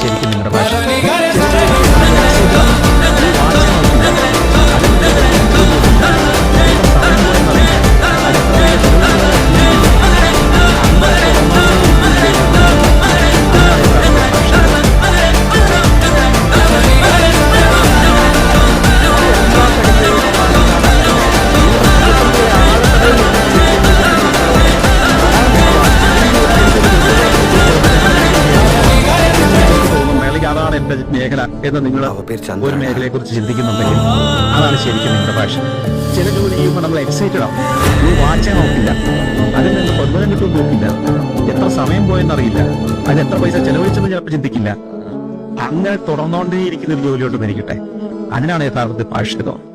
ശരിക്കും നിങ്ങളുടെ ഭാഷ. എന്റെ മേഖല എന്ന് നിങ്ങൾ ഒരു മേഖലയെ കുറിച്ച് ചിന്തിക്കുന്നുണ്ടെങ്കിൽ അതാണ് ശരിക്കും നിങ്ങളുടെ ഭാഷ. ചില ജോലി ചെയ്യുമ്പോൾ നമ്മൾ എക്സൈറ്റഡ് ആവും. വാച്ചാൻ നോക്കില്ല, അതിൽ നിന്ന് പ്രതിഫലം കിട്ടും നോക്കില്ല, എത്ര സമയം പോയെന്നറിയില്ല, അതിന് എത്ര പൈസ ചെലവഴിച്ചെന്ന് ചിലപ്പോൾ ചിന്തിക്കില്ല. അങ്ങനെ തുടർന്നുകൊണ്ടേയിരിക്കുന്ന ഒരു ജോലിയോട്ട് മരിക്കട്ടെ. അതിനാണ് യഥാർത്ഥത്തിൽ ഭാഷിതം.